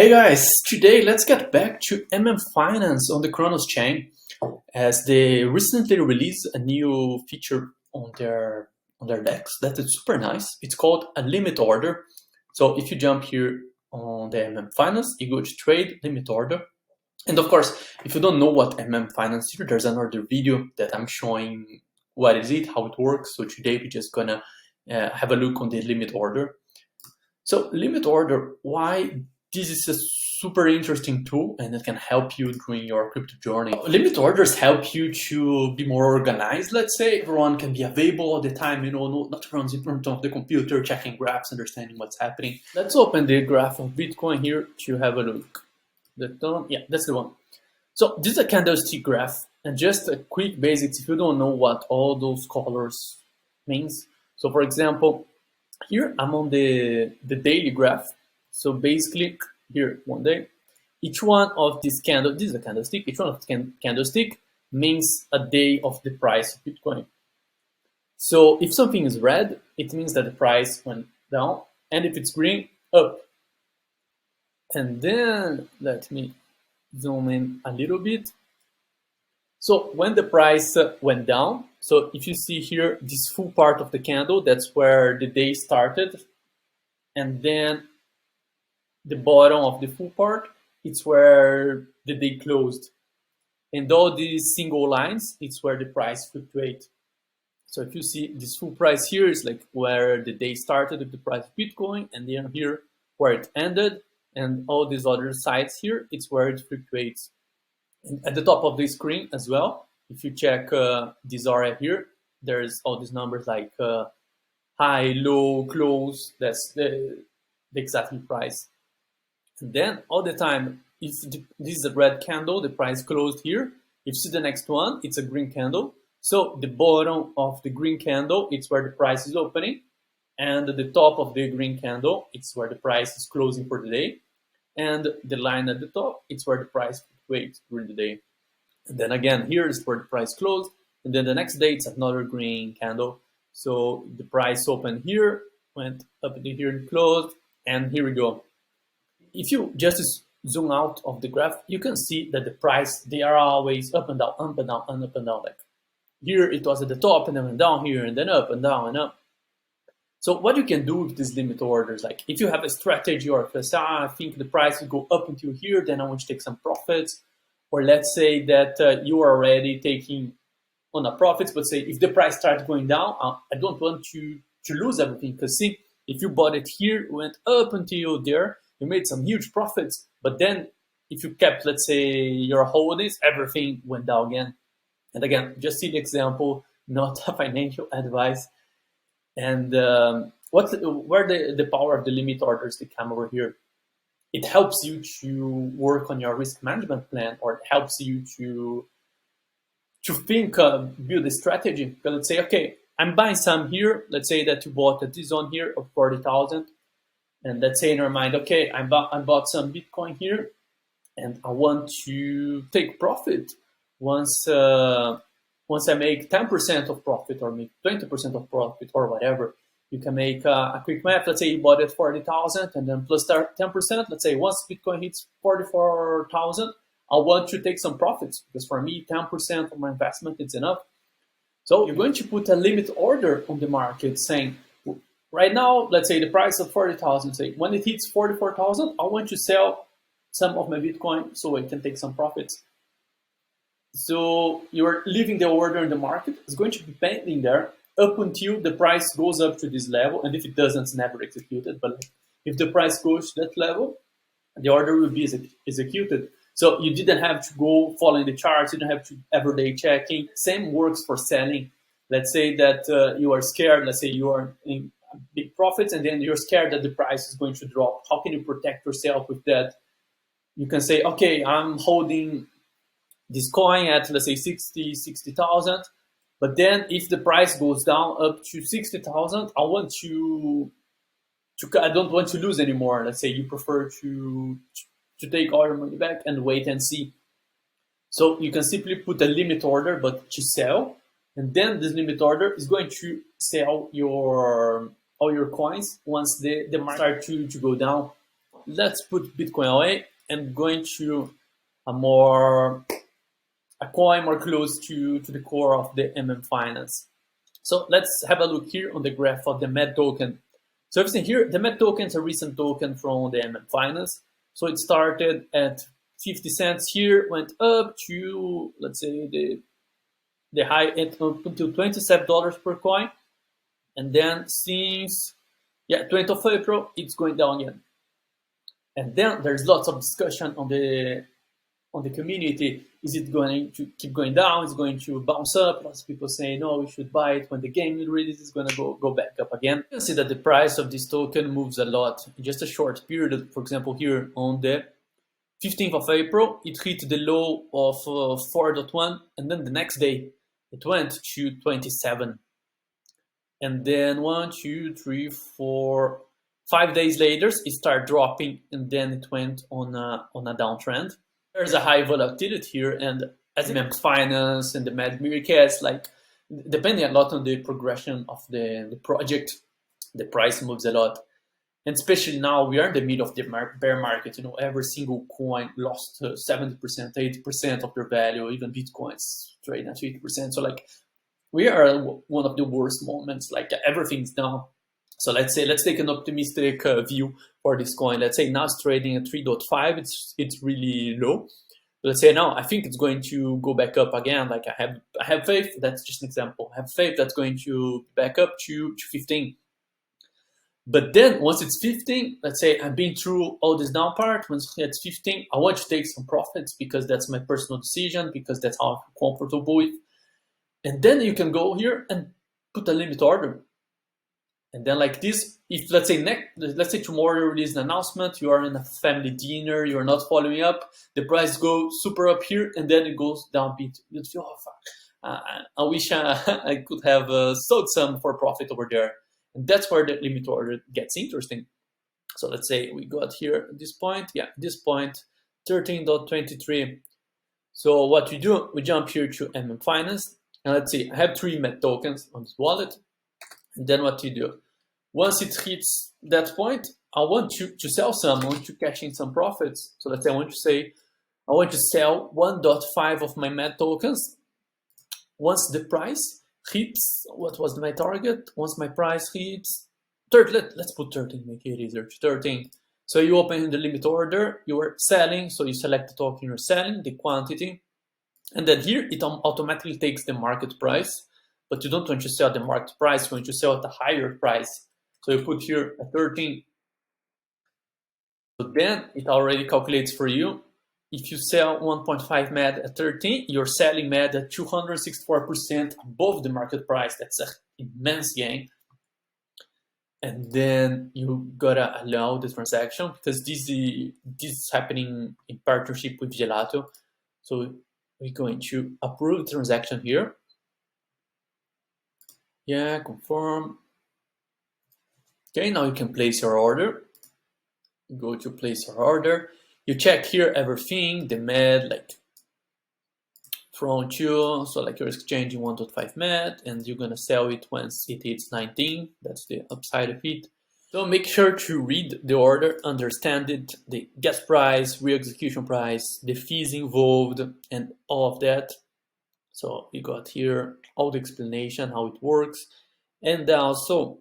Hey guys, today let's get back to Finance on the Kronos chain, as they recently released a new feature on their DEX that is super nice. It's called a limit order. So if you jump here on the Finance, you go to trade limit order. And of course, if you don't know what Finance is, there's another video that I'm showing what is it, how it works. So today we're just gonna have a look on the limit order. So limit order, why this is a super interesting tool and it can help you during your crypto journey. Limit orders help you to be more organized, let's say. Everyone can be available all the time, not everyone's in front of the computer, checking graphs, understanding what's happening. Let's open the graph of Bitcoin here to have a look. Yeah, that's the one. So this is a candlestick graph, and just a quick basics if you don't know what all those colors means. So for example, here I'm on the daily graph. So basically here one day, each one of these candles, this is a candlestick, each one of the candlestick means a day of the price of Bitcoin. So if something is red, it means that the price went down, and if it's green, up. And then let me zoom in a little bit. So when the price went down, so if you see here, this full part of the candle, that's where the day started. And then the bottom of the full part, it's where the day closed. And all these single lines, it's where the price fluctuates. So if you see this full price here is like where the day started with the price of Bitcoin, and then here where it ended, and all these other sides here, it's where it fluctuates. And at the top of the screen as well, if you check this area here, there's all these numbers like high, low, close, that's the exact price. And then all the time, if this is a red candle, the price closed here. If you see the next one, it's a green candle. So the bottom of the green candle, it's where the price is opening. And the top of the green candle, it's where the price is closing for the day. And the line at the top, it's where the price fluctuates during the day. And then again, here is where the price closed. And then the next day, it's another green candle. So the price opened here, went up to here and closed, and here we go. If you just zoom out of the graph, you can see that the price, they are always up and down, up and down, and up and down. Like here it was at the top, and then went down here, and then up and down and up. So what you can do with these limit orders, like if you have a strategy, or if you say, I think the price will go up until here, then I want to take some profits. Or let's say that you are already taking on a profits, but say if the price starts going down, I don't want to lose everything. Because see, if you bought it here, went up until there, you made some huge profits. But then if you kept, let's say, your holdings, everything went down again. And again, just see the example, not a financial advice. And where the power of the limit orders they come over here? It helps you to work on your risk management plan, or it helps you to think, build a strategy. Because let's say, okay, I'm buying some here. Let's say that you bought this zone here of 40,000. And let's say in your mind, okay, I bought some Bitcoin here, and I want to take profit once I make 10% of profit, or make 20% of profit, or whatever. You can make a quick math. Let's say you bought it 40,000, and then plus 10%. Let's say once Bitcoin hits 44,000, I want to take some profits, because for me, 10% of my investment is enough. So you're going to put a limit order on the market saying, right now, let's say the price of 40,000, say when it hits 44,000, I want to sell some of my Bitcoin so I can take some profits. So you're leaving the order in the market. It's going to be pending there up until the price goes up to this level. And if it doesn't, it's never executed. But if the price goes to that level, the order will be executed. So you didn't have to go following the charts. You don't have to everyday checking. Same works for selling. Let's say that you are scared. Let's say you are in big profits, and then you're scared that the price is going to drop. How can you protect yourself with that? You can say, okay, I'm holding this coin at, let's say, 60,000. But then if the price goes down up to 60,000, I don't want to lose anymore. Let's say you prefer to take all your money back and wait and see. So you can simply put a limit order, but to sell. And then this limit order is going to sell all your coins once the market starts to go down. let's put Bitcoin away and going to a coin more close to the core of the Finance. So let's have a look here on the graph of the MED token. So everything here, the MED token is a recent token from the Finance. So it started at 50 cents here, went up to, let's say, the high until $27 per coin. And then since 20th of April, it's going down again. And then there's lots of discussion on the community. Is it going to keep going down? Is it going to bounce up? Lots of people say, no, we should buy it when the game releases. It's going to go back up again. You can see that the price of this token moves a lot in just a short period. For example, here on the 15th of April, it hit the low of 4.1, and then the next day it went to 27. And then 1, 2, 3, 4, 5 days later, it started dropping, and then it went on a downtrend. There's a high volatility here, and as in Finance and the Mad Meerkats, like depending a lot on the progression of the project, the price moves a lot. And especially now, we are in the middle of the bear market. You know, every single coin lost 70%, 80% of their value. Even Bitcoin's trading at 50%. So like, we are at one of the worst moments. Like everything's down. So let's take an optimistic view for this coin. Let's say now it's trading at 3.5. It's really low. Let's say now I think it's going to go back up again. Like I have faith. That's just an example. I have faith that's going to back up to 15. But then once it's 15, let's say I've been through all this down part. Once it's 15, I want to take some profits because that's my personal decision, because that's how I'm comfortable with. And then you can go here and put a limit order. And then like this, if let's say tomorrow you release an announcement, you are in a family dinner, you're not following up, the price goes super up here, and then it goes down a bit. You'd feel, oh, fuck. I wish I could have sold some for profit over there. And that's where the limit order gets interesting. So let's say we got here at this point, this point, 13.23. So what we do, we jump here to Finance, and let's see, I have 3 MED tokens on this wallet. And then what you do, once it hits that point, I want to sell some, I want to cash in some profits. So let's say I want to sell 1.5 of my MED tokens. Once the price hits, what was my target? Once my price hits, let's put 13, make it easier, 13. So you open the limit order, you are selling, so you select the token you're selling, the quantity, and then here it automatically takes the market price, but you don't want to sell at the market price, you want to sell at a higher price. So you put here a 13. So then it already calculates for you. If you sell 1.5 MED at 13, you're selling MED at 264% above the market price. That's an immense gain. And then you gotta allow the transaction because this is happening in partnership with Gelato. So we're going to approve the transaction here. Yeah, confirm. Okay, now you can place your order. Go to place your order. You check here everything, the MED, like front you, so like you're exchanging 1.5 MED and you're gonna sell it once it hits 19. That's the upside of it. So make sure to read the order, understand it, the gas price, re-execution price, the fees involved, and all of that. So you got here all the explanation, how it works, and also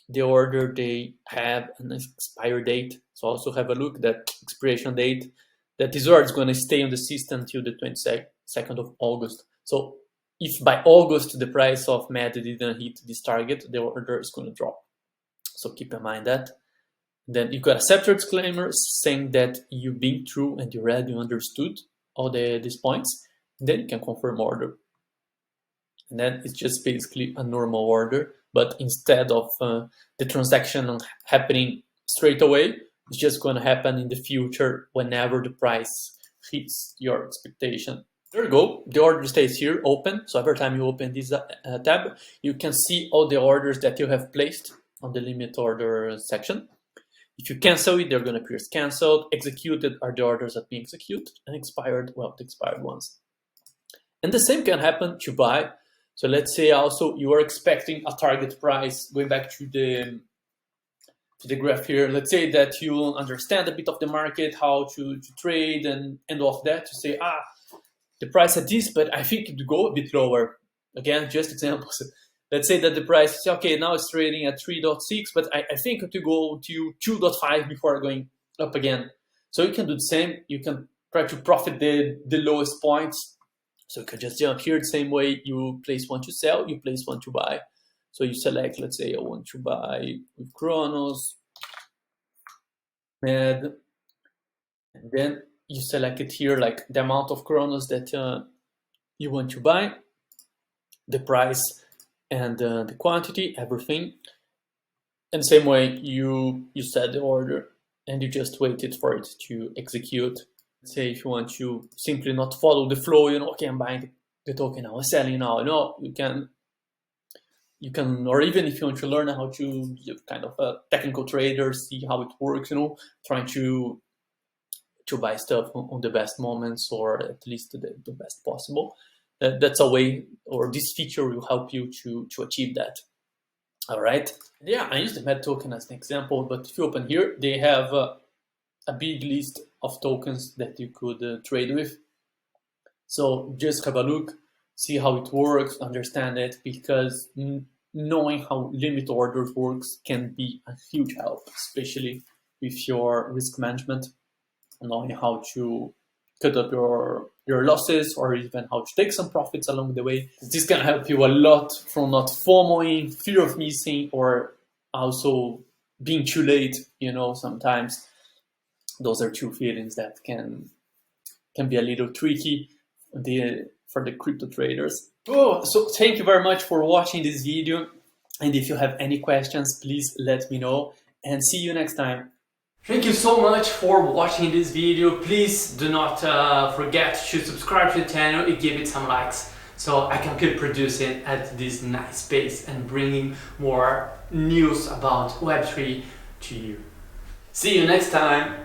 the order, they have an expire date. So also have a look at that expiration date, that this order is going to stay on the system until the 22nd of August. So if by August the price of MED didn't hit this target, the order is going to drop. So keep in mind that. Then you got a separate disclaimer saying that you've been through and you read, you understood all these points. Then you can confirm order. And then it's just basically a normal order, but instead of the transaction happening straight away, it's just going to happen in the future whenever the price hits your expectation. There you go. The order stays here open. So every time you open this tab, you can see all the orders that you have placed on the limit order section. If you cancel it, they're going to appear as canceled. Executed are the orders that being executed, and expired, well, the expired ones. And the same can happen to buy. So let's say also you are expecting a target price, going back to the to the graph here. Let's say that you understand a bit of the market, how to trade and all of that, to say, the price at this, but I think it would go a bit lower. Again, just examples. Let's say that the price is, okay, now it's trading at 3.6, but I think it will go to 2.5 before going up again. So you can do the same. You can try to profit the lowest points. So you can just jump here the same way. You place one to sell, you place one to buy. So you select, let's say I want to buy with Chronos, and then you select it here, like the amount of Chronos that you want to buy, the price, and the quantity, everything. And same way, you set the order and you just waited for it to execute. Say if you want to simply not follow the flow, okay, I'm buying the token now, I'm selling now. No, you can, or even if you want to learn how to kind of a technical trader, see how it works, trying to buy stuff on the best moments, or at least the best possible. That's a way, or this feature will help you to achieve that. All right. Yeah, I use the MED token as an example, but if you open here, they have a big list of tokens that you could trade with. So just have a look, see how it works, understand it, because knowing how limit orders works can be a huge help, especially with your risk management, knowing how to cut up your losses, or even how to take some profits along the way. This can help you a lot from not FOMOing, fear of missing, or also being too late. Sometimes those are two feelings that can be a little tricky for the crypto traders. So thank you very much for watching this video. And if you have any questions, please let me know, and see you next time. Thank you so much for watching this video. Please do not forget to subscribe to the channel and give it some likes, so I can keep producing at this nice pace and bringing more news about Web3 to you. See you next time.